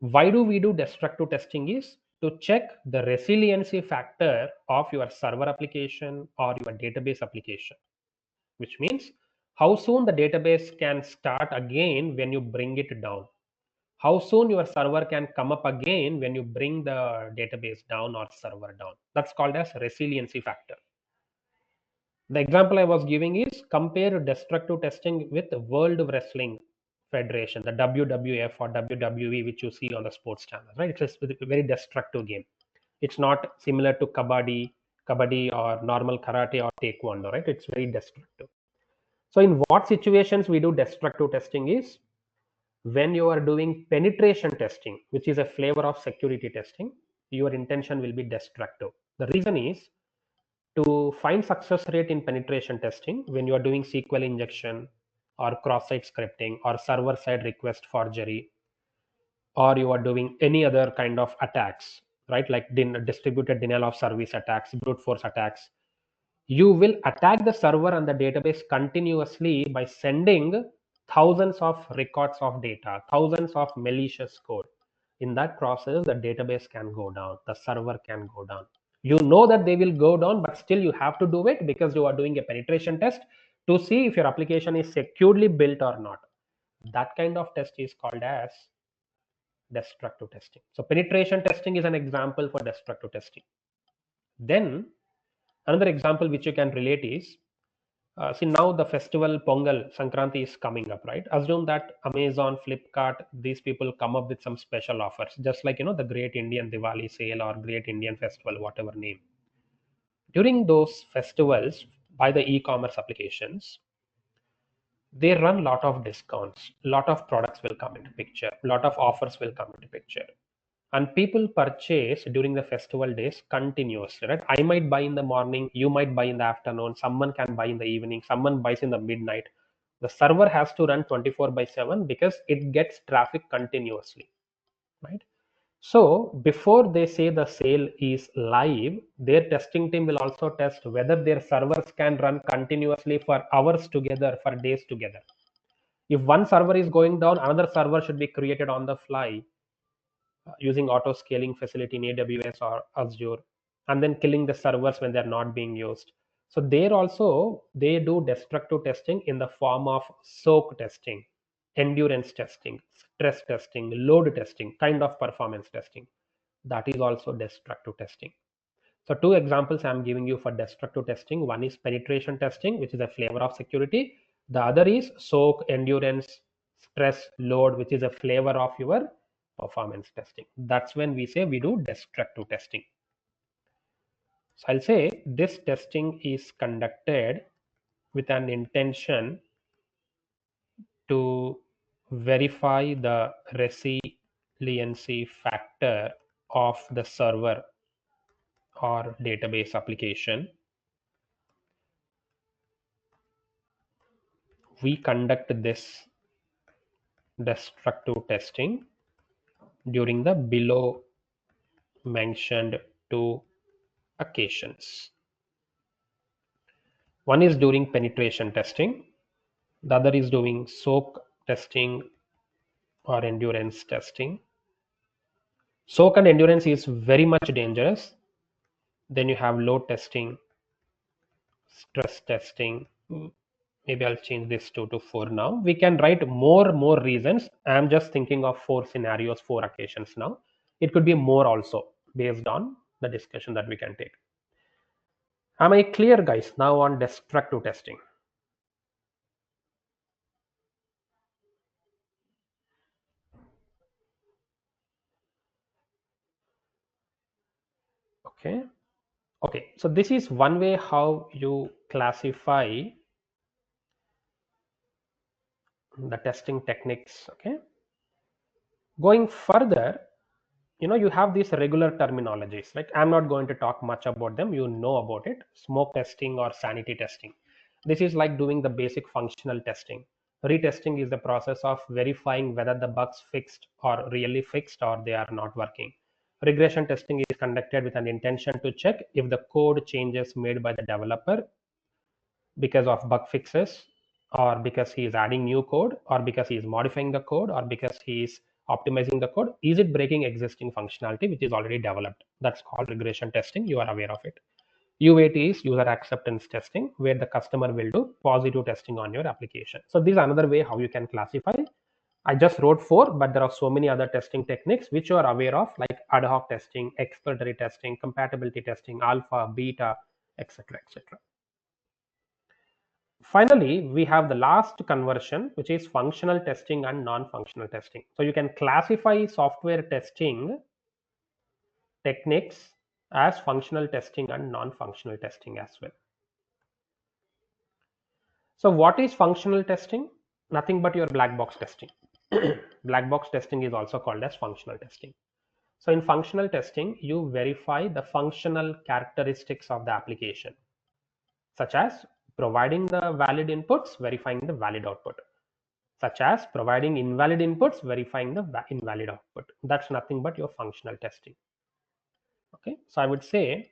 [SPEAKER 2] Why do we do destructive testing is to check the resiliency factor of your server application or your database application, which means how soon the database can start again when you bring it down. how soon your server can come up again when you bring the database down or server down. That's called as resiliency factor. The example I was giving is compare destructive testing with World Wrestling Federation, the WWF or WWE, which you see on the sports channel, right? It's a very destructive game. It's not similar to kabaddi or normal karate or taekwondo, right? It's very destructive. So in what situations we do destructive testing is when you are doing penetration testing, which is a flavor of security testing, your intention will be destructive. The reason is to find success rate in penetration testing when you are doing SQL injection or cross-site scripting or server-side request forgery, or you are doing any other kind of attacks, right? Like distributed denial of service attacks, brute force attacks. You will attack the server and the database continuously by sending thousands of records of data, thousands of malicious code. In that process, the database can go down, the server can go down. You know that they will go down, but still you have to do it because you are doing a penetration test to see if your application is securely built or not. That kind of test is called as destructive testing. So penetration testing is an example for destructive testing. Then another example which you can relate is, see, now the festival Pongal Sankranti is coming up, right? Assume that Amazon, Flipkart, these people come up with some special offers, just like the Great Indian Diwali sale or Great Indian Festival, whatever name. During those festivals, by the e-commerce applications, they run lot of discounts, lot of products will come into picture, lot of offers will come into picture, and people purchase during the festival days continuously, right? I might buy in the morning, you might buy in the afternoon, someone can buy in the evening, someone buys in the midnight. The server has to run 24/7 because it gets traffic continuously, right? So before they say the sale is live, their testing team will also test whether their servers can run continuously for hours together, for days together. If one server is going down, another server should be created on the fly using auto scaling facility in AWS or Azure, and then killing the servers when they're not being used. So there also they do destructive testing in the form of soak testing, endurance testing, stress testing, load testing, kind of performance testing. That is also destructive testing. So two examples I'm giving you for destructive testing. One is penetration testing, which is a flavor of security. The other is soak, endurance, stress, load, which is a flavor of your performance testing. That's when we say we do destructive testing. So I'll say this testing is conducted with an intention to verify the resiliency factor of the server or database application. We conduct this destructive testing during the below mentioned two occasions. One is during penetration testing, the other is doing soak testing or endurance testing. Soak and endurance is very much dangerous. Then you have load testing, stress testing. Maybe I'll change this to 4 now. We can write more reasons. I'm just thinking of 4 scenarios, 4 occasions now. It could be more also based on the discussion that we can take. Am I clear, guys, now on destructive testing? Okay, so this is one way how you classify the testing techniques. Okay, going further, you have these regular terminologies, right? I'm not going to talk much about them. You know about it. Smoke testing or sanity testing. This is like doing the basic functional testing. Retesting is the process of verifying whether the bugs fixed or really fixed or they are not working. Regression testing is conducted with an intention to check if the code changes made by the developer because of bug fixes, or because he is adding new code, or because he is modifying the code, or because he is optimizing the code, is it breaking existing functionality which is already developed? That's called regression testing. You are aware of it. UAT is user acceptance testing, where the customer will do positive testing on your application. So this is another way how you can classify. I just wrote 4, but there are so many other testing techniques which you are aware of, like ad hoc testing, exploratory testing, compatibility testing, alpha, beta, etc., etc. Finally, we have the last conversion, which is functional testing and non-functional testing. So you can classify software testing techniques as functional testing and non-functional testing as well. So what is functional testing? Nothing but your black box testing. Black box testing is also called as functional testing. So in functional testing, you verify the functional characteristics of the application, such as providing the valid inputs, verifying the valid output, such as providing invalid inputs, verifying the invalid output. That's nothing but your functional testing. Okay, so I would say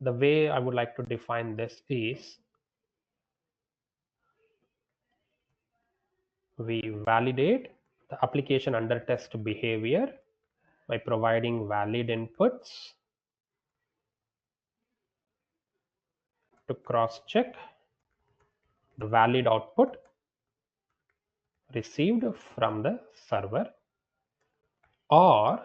[SPEAKER 2] the way I would like to define this is we validate the application under test behavior by providing valid inputs to cross check the valid output received from the server, or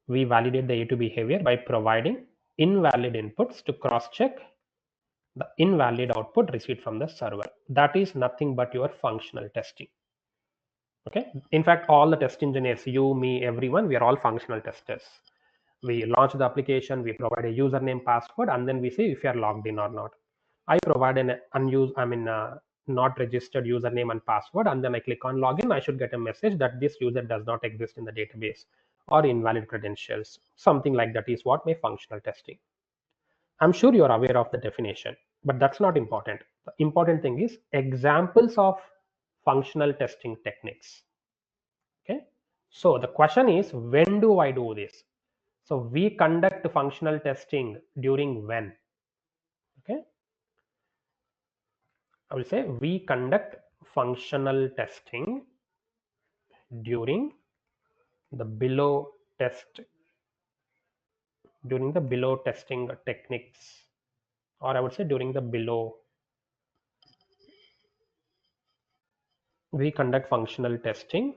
[SPEAKER 2] we validate the A2 behavior by providing invalid inputs to cross check the invalid output received from the server. That is nothing but your functional testing. Okay, in fact, all the test engineers, you, me, everyone, we are all functional testers. We launch the application, we provide a username, password, and then we say if you are logged in or not. I provide an unused, not registered username and password, and then I click on login. I should get a message that this user does not exist in the database or invalid credentials. Something like that is what my functional testing. I'm sure you're aware of the definition, but that's not important. The important thing is examples of functional testing techniques. Okay, so the question is, when do I do this? So we conduct functional testing during when? Okay, I will say we conduct functional testing during the below testing techniques, or I would say during the below. We conduct functional testing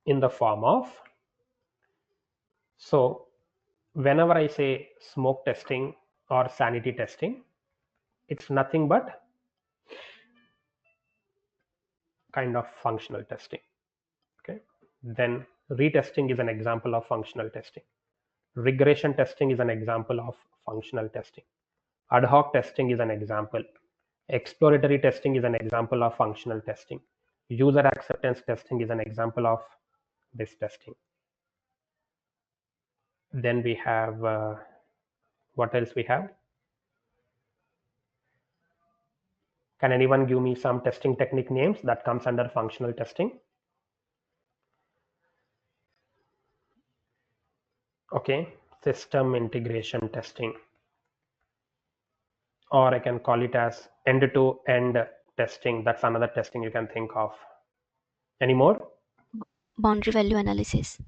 [SPEAKER 2] in the form of, so whenever I say smoke testing or sanity testing, it's nothing but kind of functional testing. Okay, then retesting is an example of functional testing. Regression testing is an example of functional testing. Ad hoc testing is an example. Exploratory testing is an example of functional testing. User acceptance testing is an example of this testing. Then we have, what else we have? Can anyone give me some testing technique names that comes under functional testing? Okay, system integration testing, or I can call it as end-to-end testing. That's another testing you can think of. Any more?
[SPEAKER 3] Boundary value analysis.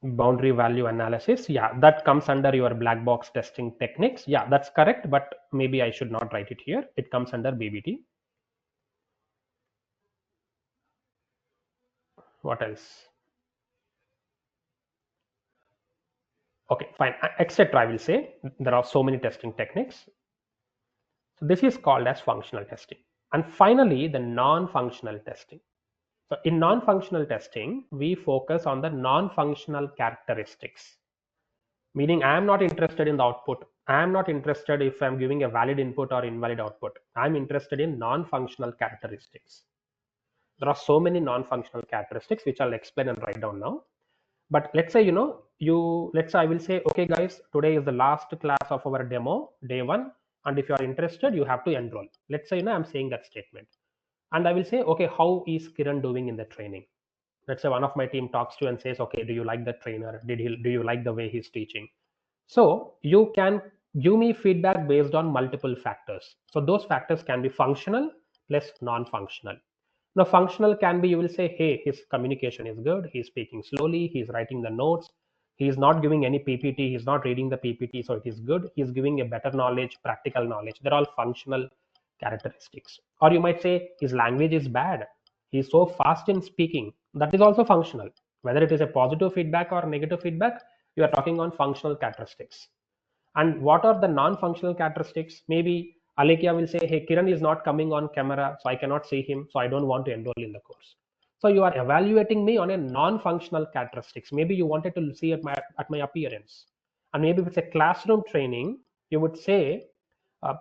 [SPEAKER 2] Boundary value analysis, yeah, that comes under your black box testing techniques. Yeah, that's correct, but maybe I should not write it here. It comes under BBT. What else? Okay, fine, etc. I will say there are so many testing techniques. So this is called as functional testing. And finally, the non-functional testing. So in non-functional testing, we focus on the non-functional characteristics. Meaning I am not interested in the output. I am not interested if I'm giving a valid input or invalid output. I'm interested in non-functional characteristics. There are so many non-functional characteristics which I'll explain and write down now. But let's say, let's say I will say, okay guys, today is the last class of our demo, day 1. And if you are interested, you have to enroll. Let's say, I'm saying that statement. And I will say, okay, how is Kiran doing in the training? Let's say one of my team talks to you and says, okay, do you like the trainer? Do you like the way he's teaching? So you can give me feedback based on multiple factors. So those factors can be functional plus non-functional. Now functional can be, you will say, hey, his communication is good, he's speaking slowly, he's writing the notes, He is not giving any PPT. He is not reading the PPT, so it is good. He is giving a better knowledge, practical knowledge. They're all functional characteristics. Or you might say his language is bad. He is so fast in speaking. That is also functional. Whether it is a positive feedback or negative feedback, you are talking on functional characteristics. And what are the non-functional characteristics? Maybe Alekia will say, hey, Kiran is not coming on camera, so I cannot see him, so I don't want to enroll in the course. So you are evaluating me on a non-functional characteristics. Maybe you wanted to see at my appearance. And maybe if it's a classroom training, you would say,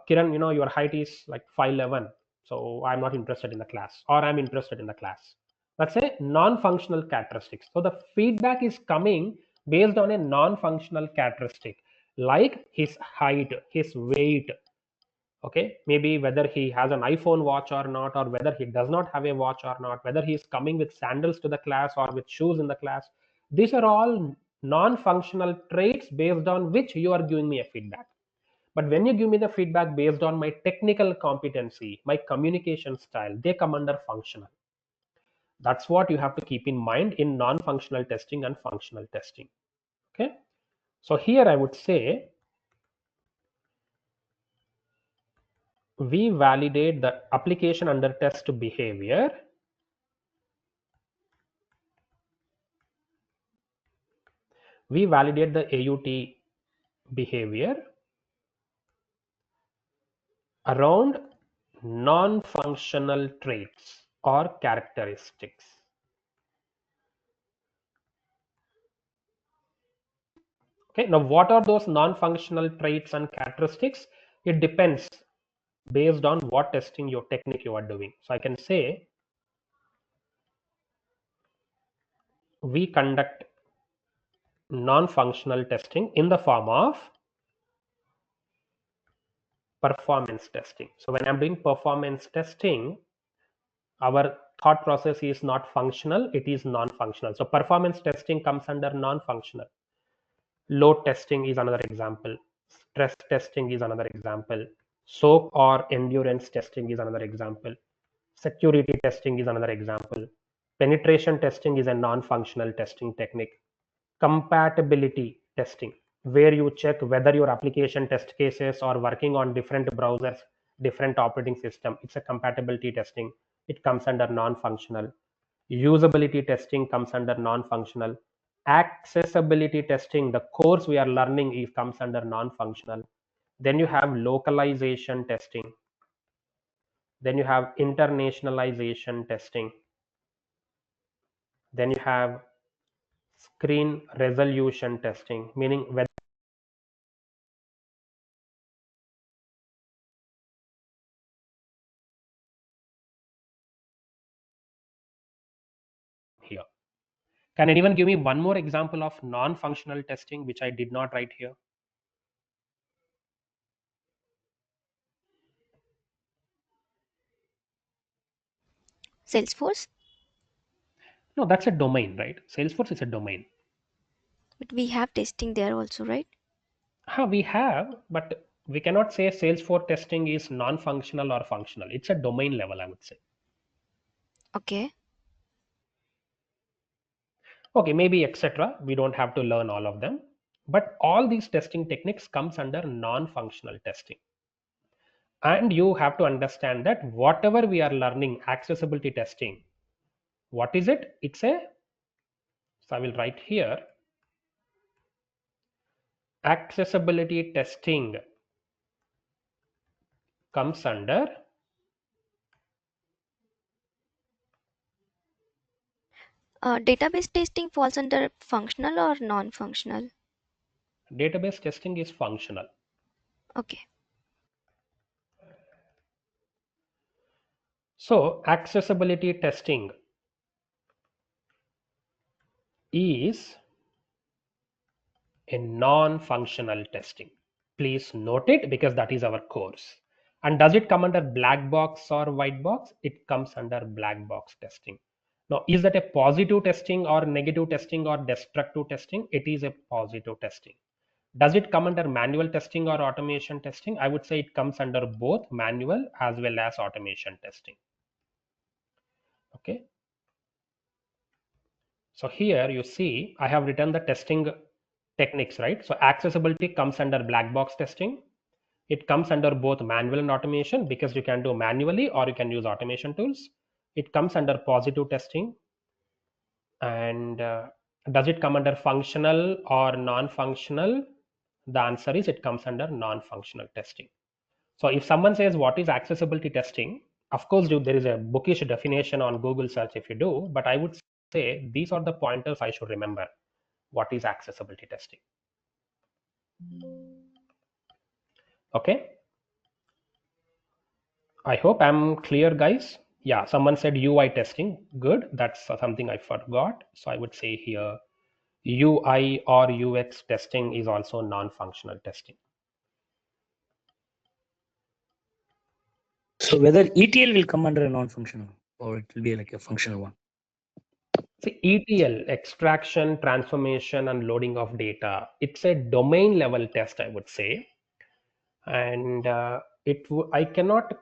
[SPEAKER 2] Kiran, your height is like 5'11", so I'm not interested in the class, or I'm interested in the class. That's a non-functional characteristics. So the feedback is coming based on a non-functional characteristic, like his height, his weight. Okay, maybe whether he has an iPhone watch or not, or whether he does not have a watch or not, whether he is coming with sandals to the class or with shoes in the class. These are all non-functional traits based on which you are giving me a feedback. But when you give me the feedback based on my technical competency, my communication style, they come under functional. That's what you have to keep in mind in non-functional testing and functional testing. Okay, so here I would say we validate the application under test behavior we validate the AUT behavior around non-functional traits or characteristics. Okay, now what are those non-functional traits and characteristics? It depends based on what testing your technique you are doing. So I can say we conduct non-functional testing in the form of performance testing. So when I'm doing performance testing, our thought process is not functional, it is non-functional. So performance testing comes under non-functional. Load testing is another example. Stress testing is another example. SOAP or endurance testing is another example. Security testing is another example. Penetration testing is a non-functional testing technique. Compatibility testing, where you check whether your application test cases are working on different browsers, different operating system. It's a compatibility testing. It comes under non-functional. Usability testing comes under non-functional. Accessibility testing, the course we are learning, it comes under non-functional. Then you have localization testing. Then you have internationalization testing. Then you have screen resolution testing, meaning whether here. Can anyone give me one more example of non-functional testing which I did not write here?
[SPEAKER 3] Salesforce,
[SPEAKER 2] No, that's a domain, right? Salesforce is a domain.
[SPEAKER 3] but we have testing there also, right?
[SPEAKER 2] We have, but we cannot say Salesforce testing is non-functional or functional. It's a domain level, I would say.
[SPEAKER 3] Okay.
[SPEAKER 2] Okay, maybe etc. We don't have to learn all of them. But all these testing techniques comes under non-functional testing. And you have to understand that whatever we are learning, accessibility testing, what is it? It's a, so I will write here, accessibility testing comes under
[SPEAKER 3] Database testing falls under functional or non-functional?
[SPEAKER 2] database testing is functional.
[SPEAKER 3] Okay.
[SPEAKER 2] So accessibility testing is a non-functional testing. Please note it because that is our course. And does it come under black box or white box? It comes under black box testing. Now, is that a positive testing or negative testing or destructive testing? It is a positive testing. Does it come under manual testing or automation testing? I would say it comes under both manual as well as automation testing. Okay. So here you see, I have written the testing techniques, right? So accessibility comes under black box testing. It comes under both manual and automation because you can do manually or you can use automation tools. It comes under positive testing. And does it come under functional or non-functional? The answer is it comes under non-functional testing. So if someone says what is accessibility testing, of course there is a bookish definition on Google search if you do, but I would say these are the pointers I should remember. What is accessibility testing? Okay. I hope I'm clear, guys. Yeah, someone said UI testing. Good. That's something I forgot. So I would say here UI or UX testing is also non-functional testing.
[SPEAKER 5] So whether ETL will come under a non-functional or it will be like a functional one.
[SPEAKER 2] See, ETL, extraction, transformation, and loading of data. It's a domain level test, I would say. And I cannot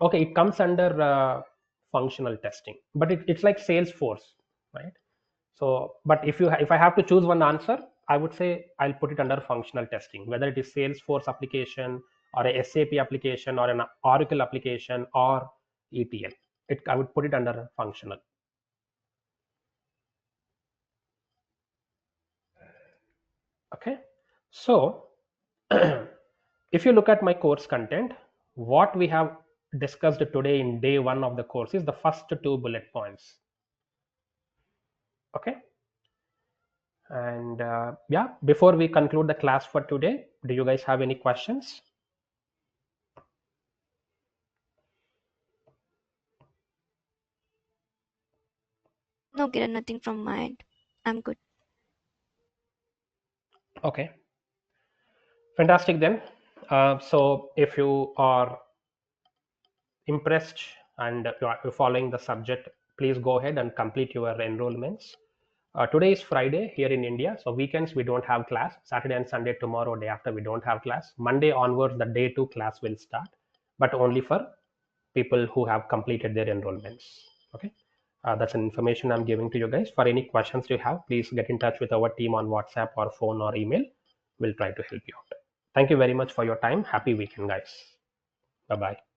[SPEAKER 2] okay, it comes under functional testing, but it's like Salesforce, right? So, but if I have to choose one answer, I would say I'll put it under functional testing, whether it is Salesforce application or a SAP application or an Oracle application or ETL. I would put it under functional. Okay, so if you look at my course content, what we have discussed today in day 1 of the course is the first 2 bullet points. Okay. And yeah, before we conclude the class for today, do you guys have any questions?
[SPEAKER 3] No, Kiran, nothing from my end. I'm good.
[SPEAKER 2] Okay. Fantastic then. So if you are impressed and you're following the subject, please go ahead and complete your enrollments. Today is Friday here in India, so weekends we don't have class. Saturday and Sunday, tomorrow, day after, we don't have class. Monday onwards, the day 2 class will start, but only for people who have completed their enrollments. Okay, that's an information I'm giving to you guys. For any questions you have, please get in touch with our team on WhatsApp or phone or email. We'll try to help you out. Thank you very much for your time. Happy weekend, guys. Bye bye.